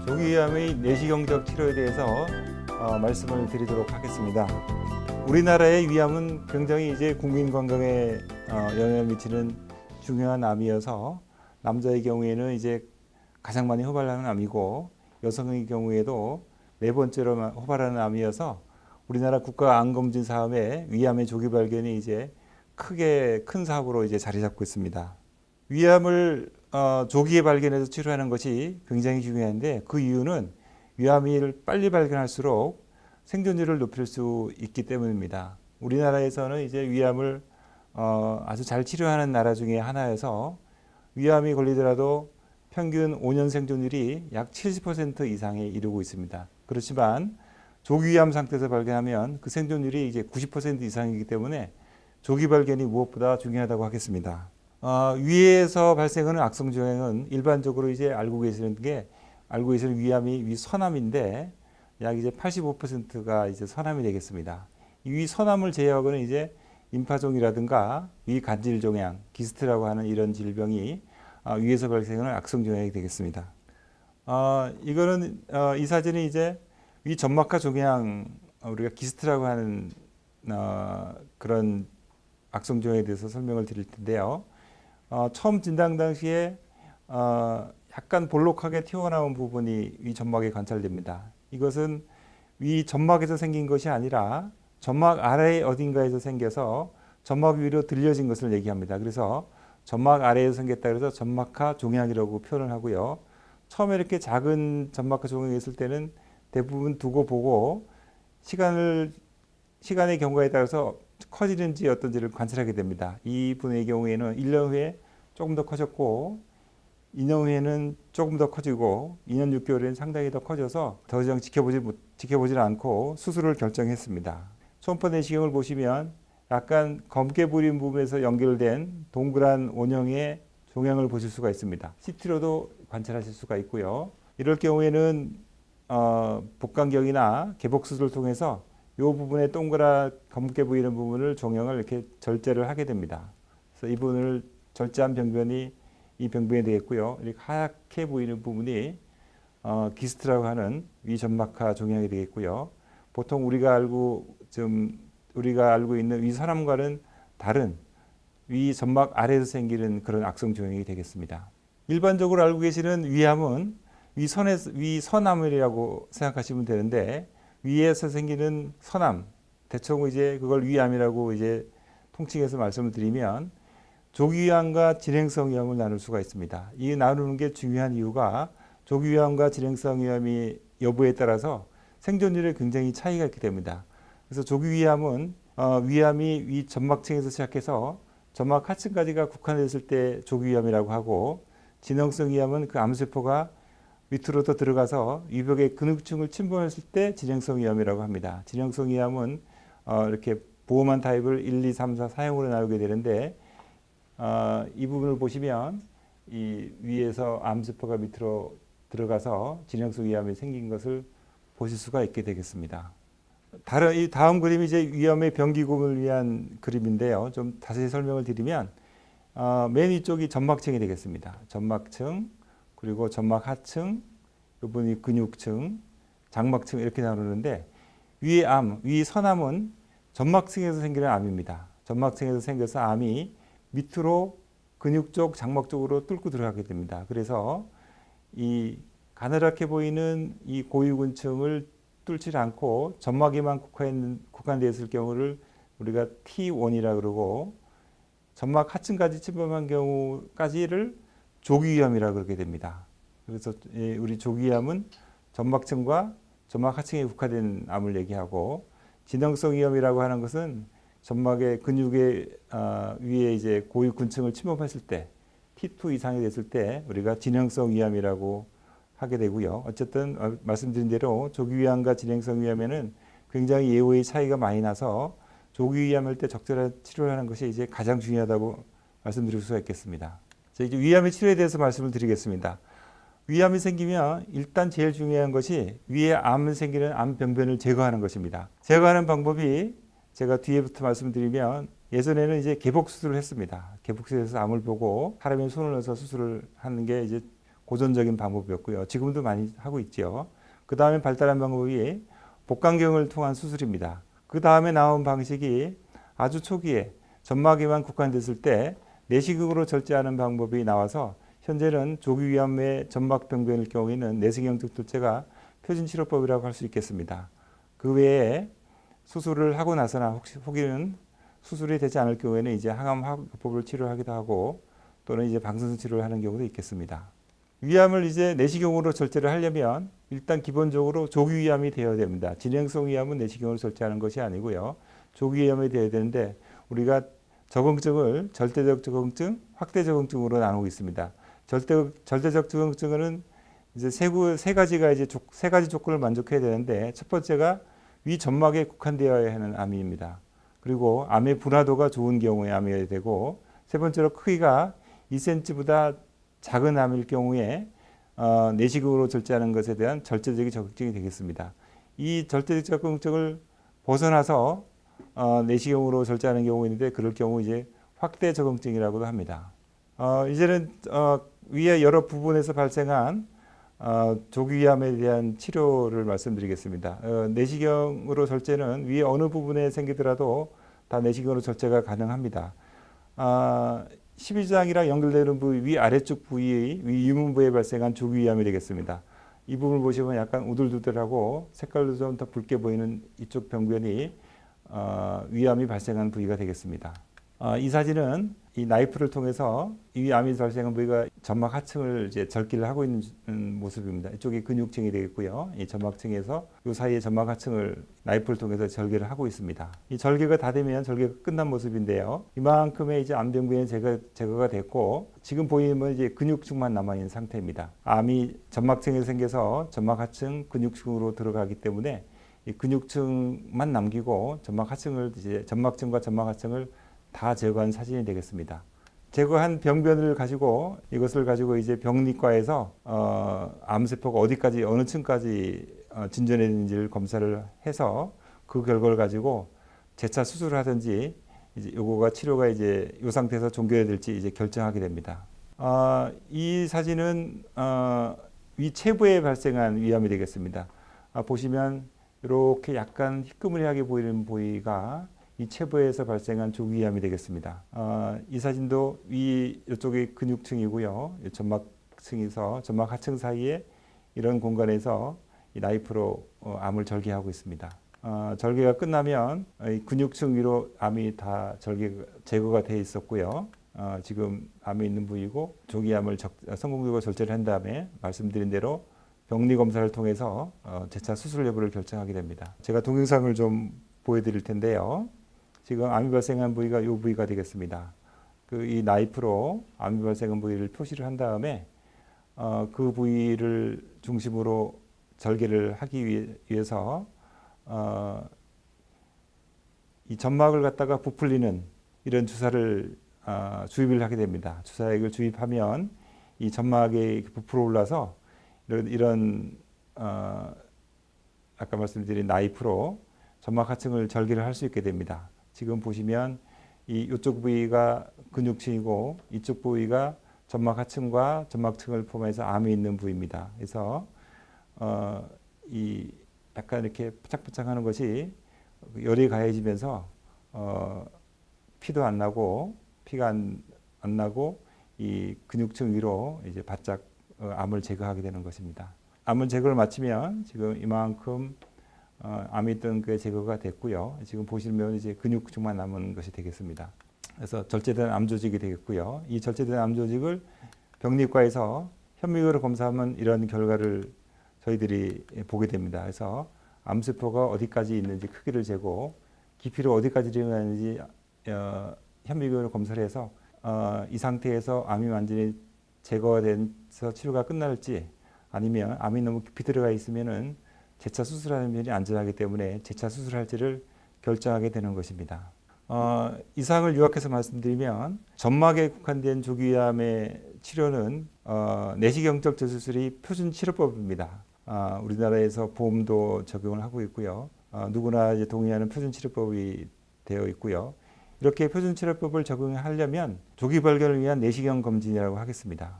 조기위암의 내시경적 치료에 대해서 말씀을 드리도록 하겠습니다. 우리나라의 위암은 굉장히 이제 국민 건강에 영향을 미치는 중요한 암이어서 남자의 경우에는 이제 가장 많이 호발하는 암이고 여성의 경우에도 네 번째로 호발하는 암이어서 우리나라 국가 암검진 사업에 위암의 조기 발견이 이제 큰 사업으로 이제 자리 잡고 있습니다. 위암을 조기에 발견해서 치료하는 것이 굉장히 중요한데 그 이유는 위암을 빨리 발견할수록 생존율을 높일 수 있기 때문입니다. 우리나라에서는 이제 위암을 아주 잘 치료하는 나라 중에 하나여서 위암이 걸리더라도 평균 5년 생존율이 약 70% 이상에 이르고 있습니다. 그렇지만 조기위암 상태에서 발견하면 그 생존율이 이제 90% 이상이기 때문에 조기 발견이 무엇보다 중요하다고 하겠습니다. 위에서 발생하는 악성조행은 일반적으로 이제 알고 계시는 위암이 위선암인데 약 이제 85%가 이제 선암이 되겠습니다. 이 위선암을 제외하고는 이제 임파종이라든가 위간질종양, 기스트라고 하는 이런 질병이 위에서 발생하는 악성조행이 되겠습니다. 이 사진이 이제 위 점막하 종양, 우리가 기스트라고 하는 그런 악성조행에 대해서 설명을 드릴 텐데요. 처음 진단 당시에 약간 볼록하게 튀어나온 부분이 위 점막에 관찰됩니다. 이것은 위 점막에서 생긴 것이 아니라 점막 아래 어딘가에서 생겨서 점막 위로 들려진 것을 얘기합니다. 그래서 점막 아래에서 생겼다 그래서 점막하 종양이라고 표현을 하고요. 처음에 이렇게 작은 점막하 종양이 있을 때는 대부분 두고 보고 시간의 경과에 따라서 커지는지 어떤지를 관찰하게 됩니다. 이 분의 경우에는 1년 후에 조금 더 커졌고 2년 후에는 조금 더 커지고 2년 6개월에는 상당히 더 커져서 더 이상 지켜보질 않고 수술을 결정했습니다. 초음파 내시경을 보시면 약간 검게 보이는 부분에서 연결된 동그란 원형의 종양을 보실 수가 있습니다. CT로도 관찰하실 수가 있고요. 이럴 경우에는 복강경이나 개복수술을 통해서 이 부분에 동그란 검게 보이는 부분을 종양을 이렇게 절제를 하게 됩니다. 그래서 이 부분을 절제한 병변이 이 병변이 되겠고요. 이렇게 하얗게 보이는 부분이 기스트라고 하는 위점막하 종양이 되겠고요. 보통 우리가 알고 있는 위선암과는 다른 위점막 아래에서 생기는 그런 악성 종양이 되겠습니다. 일반적으로 알고 계시는 위암은 위선암이라고 생각하시면 되는데 위에서 생기는 선암, 대충 이제 그걸 위암이라고 이제 통칭해서 말씀을 드리면 조기위암과 진행성 위암을 나눌 수가 있습니다. 이 나누는 게 중요한 이유가 조기위암과 진행성 위암이 여부에 따라서 생존율에 굉장히 차이가 있게 됩니다. 그래서 조기위암은 위암이 위 점막층에서 시작해서 점막 하층까지가 국한됐을 때 조기위암이라고 하고 진행성 위암은 그 암세포가 밑으로 더 들어가서 위벽의 근육층을 침범했을 때 진행성 위암이라고 합니다. 진행성 위암은 이렇게 보험한 타입을 1, 2, 3, 4 사형으로 나누게 되는데 이 부분을 보시면 이 위에서 암세포가 밑으로 들어가서 진행성 위암이 생긴 것을 보실 수가 있게 되겠습니다. 이 다음 그림이 이제 위암의 병기금을 위한 그림인데요. 좀 자세히 설명을 드리면 맨 위쪽이 점막층이 되겠습니다. 점막층, 그리고 점막 하층, 이분이 근육층, 장막층 이렇게 나누는데 위선암은 점막층에서 생기는 암입니다. 점막층에서 생겨서 암이 밑으로 근육 쪽, 장막 쪽으로 뚫고 들어가게 됩니다. 그래서 이 가느랗게 보이는 이 고위근층을 뚫지 않고 점막에만 국한되어 있을 경우를 우리가 T1이라 그러고 점막 하층까지 침범한 경우까지를 조기위암이라 그러게 됩니다. 그래서 우리 조기위암은 점막층과 점막 하층에 국한된 암을 얘기하고 진행성 위암이라고 하는 것은 점막의 근육의 위에 이제 고위근층을 침범했을 때 T2 이상이 됐을 때 우리가 진행성 위암이라고 하게 되고요. 어쨌든 말씀드린 대로 조기위암과 진행성 위암에는 굉장히 예후의 차이가 많이 나서 조기위암일 때 적절한 치료를 하는 것이 이제 가장 중요하다고 말씀드릴 수가 있겠습니다. 이제 위암의 치료에 대해서 말씀을 드리겠습니다. 위암이 생기면 일단 제일 중요한 것이 위에 암이 생기는 암 병변을 제거하는 것입니다. 제거하는 방법이 제가 뒤에부터 말씀드리면 예전에는 이제 개복 수술을 했습니다. 개복 수술에서 암을 보고 사람이 손을 넣어서 수술을 하는 게 이제 고전적인 방법이었고요. 지금도 많이 하고 있죠. 그 다음에 발달한 방법이 복강경을 통한 수술입니다. 그 다음에 나온 방식이 아주 초기에 점막에만 국한됐을 때 내시경으로 절제하는 방법이 나와서 현재는 조기위암의 점막병변일 경우에는 내시경적 절제가 표준치료법이라고 할 수 있겠습니다. 그 외에 수술을 하고 나서나 혹은 수술이 되지 않을 경우에는 이제 항암화법을 치료하기도 하고 또는 이제 방사선 치료를 하는 경우도 있겠습니다. 위암을 이제 내시경으로 절제를 하려면 일단 기본적으로 조기위암이 되어야 됩니다. 진행성 위암은 내시경으로 절제하는 것이 아니고요. 조기위암이 되어야 되는데 우리가 적응증을 절대적 적응증, 확대 적응증으로 나누고 있습니다. 절대적 적응증은 이제 세 가지가 이제 세 가지 조건을 만족해야 되는데 첫 번째가 위 점막에 국한되어야 하는 암입니다. 그리고 암의 분화도가 좋은 경우에 암이어야 되고 세 번째로 크기가 2cm보다 작은 암일 경우에 내시경으로 절제하는 것에 대한 절대적 적응증이 되겠습니다. 이 절대적 적응증을 벗어나서 내시경으로 절제하는 경우가 있는데 그럴 경우 이제 확대 적응증이라고도 합니다. 이제는 위의 여러 부분에서 발생한 조기위암에 대한 치료를 말씀드리겠습니다. 내시경으로 절제는 위에 어느 부분에 생기더라도 다 내시경으로 절제가 가능합니다. 12장이랑 연결되는 부위 위 아래쪽 부위의 위 유문부에 발생한 조기위암이 되겠습니다. 이 부분을 보시면 약간 우들두들하고 색깔도 좀 더 붉게 보이는 이쪽 병변이 위암이 발생한 부위가 되겠습니다. 이 사진은 이 나이프를 통해서 이 암이 발생한 부위가 점막 하층을 이제 절기를 하고 있는 모습입니다. 이쪽이 근육층이 되겠고요. 이 점막층에서 이 사이에 점막 하층을 나이프를 통해서 절개를 하고 있습니다. 이 절개가 다 되면 절개가 끝난 모습인데요. 이만큼의 이제 암병변이 제거가 됐고 지금 보이면 이제 근육층만 남아 있는 상태입니다. 암이 점막층에서 생겨서 점막 하층 근육층으로 들어가기 때문에 이 근육층만 남기고 점막 하층을 이제 점막층과 점막 하층을 다 제거한 사진이 되겠습니다. 제거한 병변을 가지고 이것을 가지고 이제 병리과에서 암세포가 어디까지 어느 층까지 진전했는지를 검사를 해서 그 결과를 가지고 재차 수술을 하든지 이제 요거가 치료가 이제 이 상태에서 종결해야 될지 이제 결정하게 됩니다. 이 사진은 위 체부에 발생한 위암이 되겠습니다. 보시면 이렇게 약간 희끄무리하게 보이는 부위가 이 체부에서 발생한 조기위암이 되겠습니다. 이 사진도 이쪽이 근육층이고요. 점막층에서 점막 하층 사이에 이런 공간에서 이 나이프로 암을 절개하고 있습니다. 절개가 끝나면 이 근육층 위로 암이 다 제거가 돼 있었고요. 지금 암이 있는 부위고 조기암을 성공적으로 절제를 한 다음에 말씀드린 대로 병리 검사를 통해서 재차 수술 여부를 결정하게 됩니다. 제가 동영상을 좀 보여드릴 텐데요. 지금 암이 발생한 부위가 이 부위가 되겠습니다. 이 나이프로 암이 발생한 부위를 표시를 한 다음에 그 부위를 중심으로 절개를 하기 위해서 이 점막을 갖다가 부풀리는 이런 주사를 주입을 하게 됩니다. 주사액을 주입하면 이 점막에 부풀어 올라서 이런 아까 말씀드린 나이프로 점막 하층을 절개를 할 수 있게 됩니다. 지금 보시면 이쪽 부위가 근육층이고 이쪽 부위가 점막 하층과 점막층을 포함해서 암이 있는 부위입니다. 그래서 이 약간 이렇게 포짝포짝하는 것이 열이 가해지면서 피도 안 나고 피가 안 나고 이 근육층 위로 이제 바짝 암을 제거하게 되는 것입니다. 암을 제거를 마치면 지금 이만큼 암이 있던 게 제거가 됐고요. 지금 보시면 이제 근육층만 남은 것이 되겠습니다. 그래서 절제된 암 조직이 되겠고요. 이 절제된 암 조직을 병리과에서 현미경으로 검사하면 이런 결과를 저희들이 보게 됩니다. 그래서 암세포가 어디까지 있는지 크기를 재고 깊이로 어디까지 들어가는지 현미경으로 검사를 해서 이 상태에서 암이 완전히 제거가 돼서 치료가 끝날지 아니면 암이 너무 깊이 들어가 있으면은 재차 수술하는 면이 안전하기 때문에 재차 수술할지를 결정하게 되는 것입니다. 이상을 요약해서 말씀드리면 점막에 국한된 조기위암의 치료는 내시경적 재수술이 표준 치료법입니다. 우리나라에서 보험도 적용을 하고 있고요. 누구나 이제 동의하는 표준 치료법이 되어 있고요. 이렇게 표준치료법을 적용하려면 조기 발견을 위한 내시경 검진이라고 하겠습니다.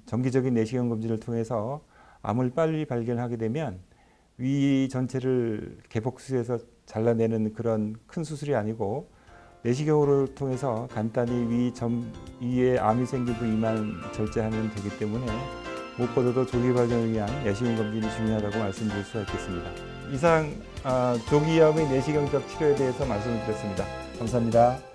정기적인 내시경 검진을 통해서 암을 빨리 발견하게 되면 위 전체를 개복수해서 잘라내는 그런 큰 수술이 아니고 내시경으로 통해서 간단히 위에 암이 생긴 부위만 절제하면 되기 때문에 무엇보다도 조기 발견을 위한 내시경 검진이 중요하다고 말씀드릴 수가 있겠습니다. 이상 조기암의 내시경적 치료에 대해서 말씀을 드렸습니다. 감사합니다.